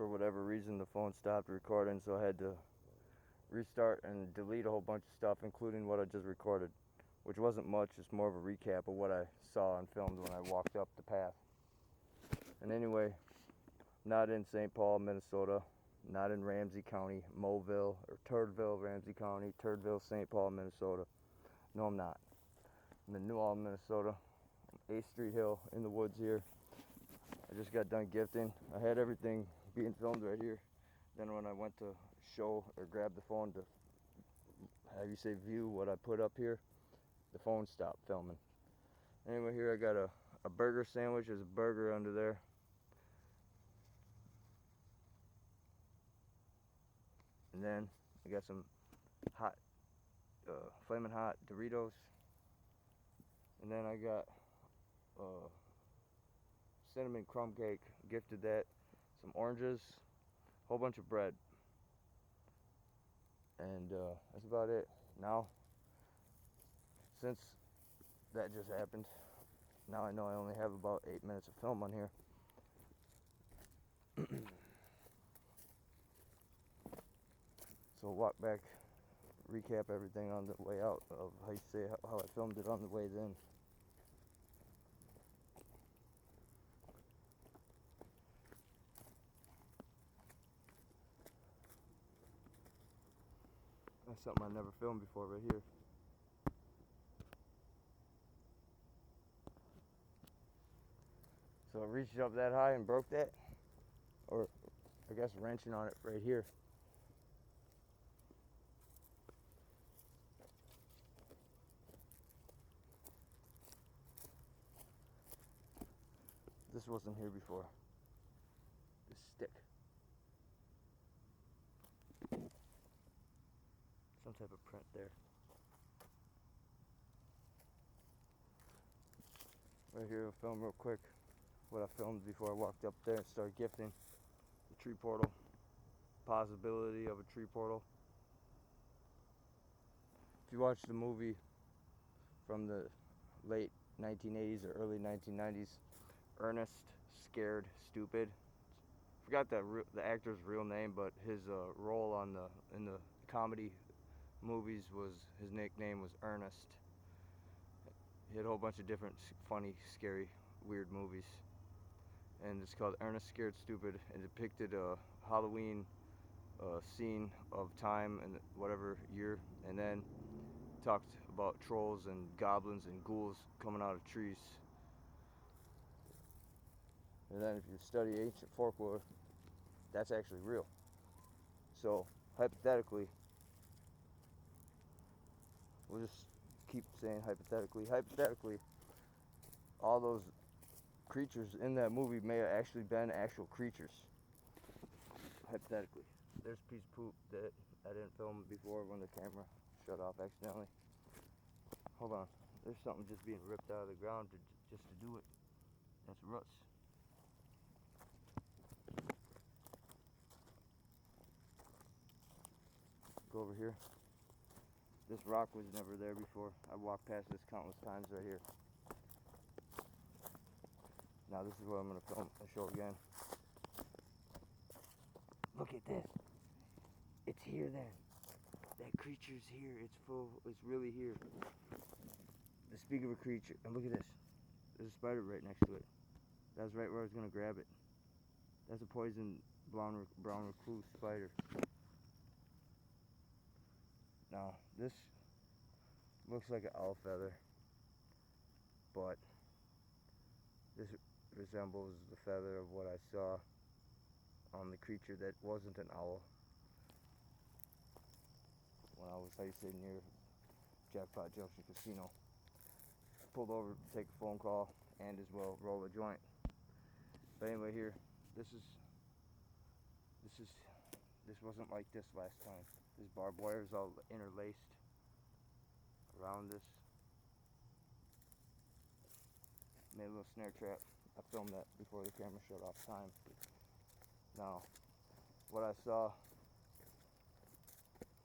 for whatever reason the phone stopped recording, so I had to restart and delete a whole bunch of stuff, including what I just recorded, which wasn't much, just more of a recap of what I saw and filmed when I walked up the path. And anyway, not in St. Paul, Minnesota, not in Ramsey County, Moville, or Turdville, Ramsey County, Turdville, St. Paul, Minnesota. No, I'm not. I'm in New Ulm, Minnesota, 8th Street Hill, in the woods here. I just got done gifting. I had everything being filmed right here. Then when I went to show or grab the phone to have you say view what I put up here, the phone stopped filming. Anyway, here I got a burger sandwich. There's a burger under there. And then I got some hot, flaming hot Doritos. And then I got cinnamon crumb cake, gifted that. Some oranges, a whole bunch of bread. And that's about it. Now, since that just happened, now I know I only have about 8 minutes of film on here. So walk back, recap everything on the way out of how you say how I filmed it on the way in. That's something I never filmed before right here. So I reached up that high and broke that, or I guess wrenching on it right here. This wasn't here before. This stick. Some type of print there. Right here, I'll film real quick what I filmed before I walked up there and started gifting. The tree portal. Possibility of a tree portal. If you watch the movie from the late 1980s or early 1990s, Ernest Scared Stupid. Forgot the actor's real name, but his role in the comedy movies was, his nickname was Ernest. He had a whole bunch of different funny, scary, weird movies, and it's called Ernest Scared Stupid, and depicted a Halloween scene of time and whatever year, and then talked about trolls and goblins and ghouls coming out of trees. And then if you study ancient folklore, that's actually real. So hypothetically, we'll just keep saying hypothetically, all those creatures in that movie may have actually been actual creatures. Hypothetically. There's a piece of poop that I didn't film before when the camera shut off accidentally. Hold on. There's something just being ripped out of the ground just to do it. That's roots. Go over here. This rock was never there before. I walked past this countless times right here. Now this is what I'm going to film and show again. Look at this. It's here then. That creature's here. It's full. It's really here. The speak of a creature. And look at this. There's a spider right next to it. That's right where I was going to grab it. That's a poison brown recluse spider. Now, this looks like an owl feather, but this resembles the feather of what I saw on the creature that wasn't an owl when I was, how you say, near Jackpot Junction Casino. Pulled over to take a phone call and as well roll a joint. But anyway, here, this wasn't like this last time. This barbed wire is all interlaced around this. Made a little snare trap. I filmed that before the camera shut off time. Now, what I saw,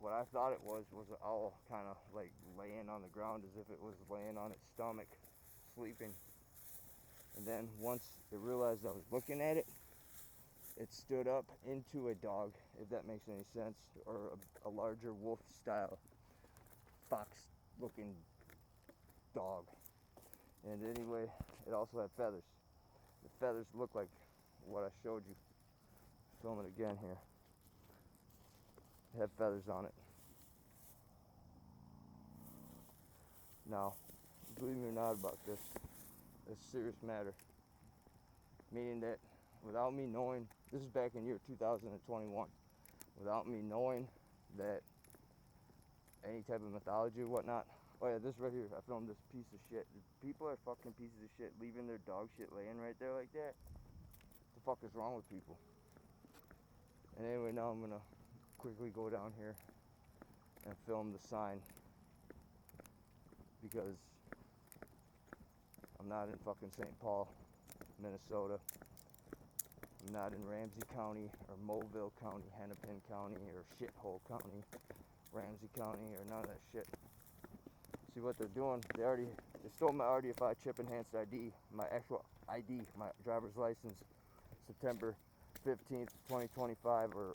what I thought it was an owl kind of like laying on the ground as if it was laying on its stomach, sleeping. And then once it realized I was looking at it, it stood up into a dog, if that makes any sense, or a larger wolf style fox looking dog. And anyway, it also had feathers. The feathers look like what I showed you. Film it again here. It had feathers on it. Now, believe me or not about this, it's a serious matter. Meaning that without me knowing, this is back in year 2021, without me knowing that any type of mythology or whatnot. Oh yeah, this right here, I filmed this piece of shit. People are fucking pieces of shit leaving their dog shit laying right there like that. What the fuck is wrong with people? And anyway, now I'm gonna quickly go down here and film the sign, because I'm not in fucking St. Paul, Minnesota. I'm not in Ramsey County or Mobile County, Hennepin County or Shithole County, Ramsey County, or none of that shit. See what they're doing? They stole my RDFI chip enhanced ID, my actual ID, my driver's license, September 15th, 2025, or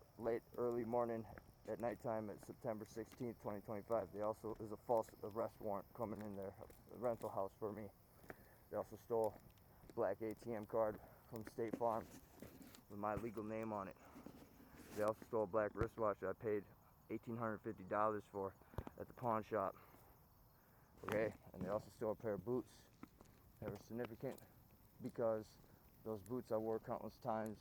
early morning at nighttime at September 16th, 2025. There's a false arrest warrant coming in there, a rental house for me. They also stole a black ATM card from State Farm with my legal name on it. They also stole a black wristwatch that I paid $1,850 for at the pawn shop. Okay, and they also stole a pair of boots that were significant because those boots I wore countless times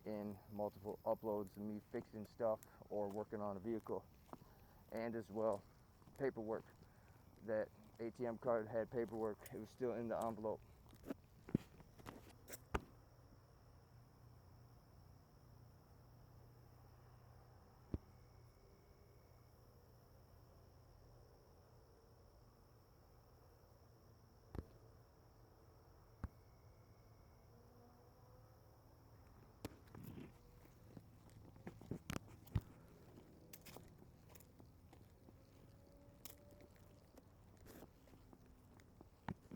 in multiple uploads of me fixing stuff or working on a vehicle. And as well, paperwork. That ATM card had paperwork. It was still in the envelope.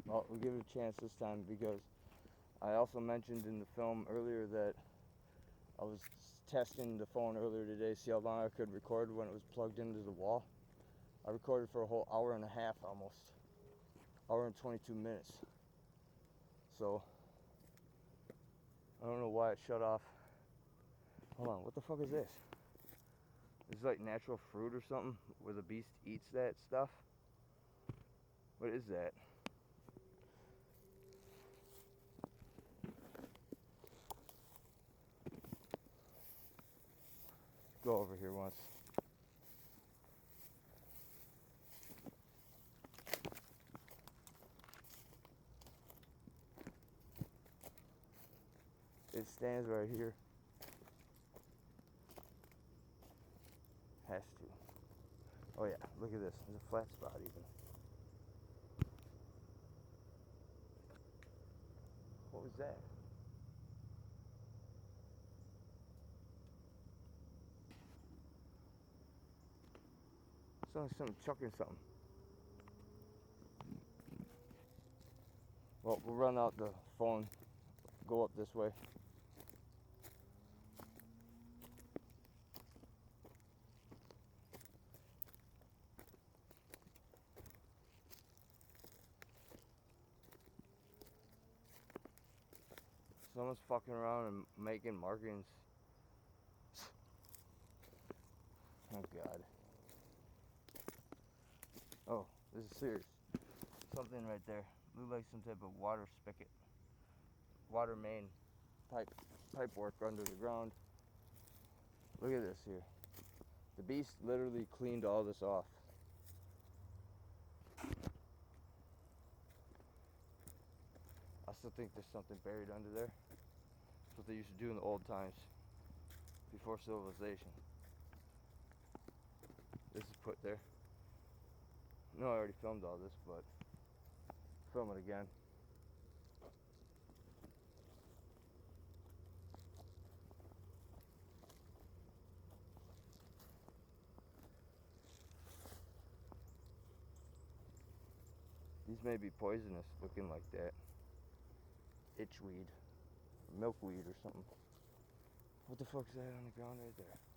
Well, we'll give it a chance this time, because I also mentioned in the film earlier that I was testing the phone earlier today, see how long I could record when it was plugged into the wall. I recorded for a whole hour and a half almost. Hour and 22 minutes. So, I don't know why it shut off. Hold on, what the fuck is this? It's like natural fruit or something where the beast eats that stuff. What is that? Go over here once. It stands right here. Has to. Oh yeah, look at this. There's a flat spot even. What was that? Sounds like something chucking something. Well, we'll run out the phone, go up this way. Someone's fucking around and making markings. Oh god. Oh, this is serious. Something right there. Looked like some type of water spigot. Water main pipe work under the ground. Look at this here. The beast literally cleaned all this off. I still think there's something buried under there. That's what they used to do in the old times, before civilization. This is put there. No, I already filmed all this, but film it again. These may be poisonous looking like that. Itchweed, milkweed or something. What the fuck's that on the ground right there?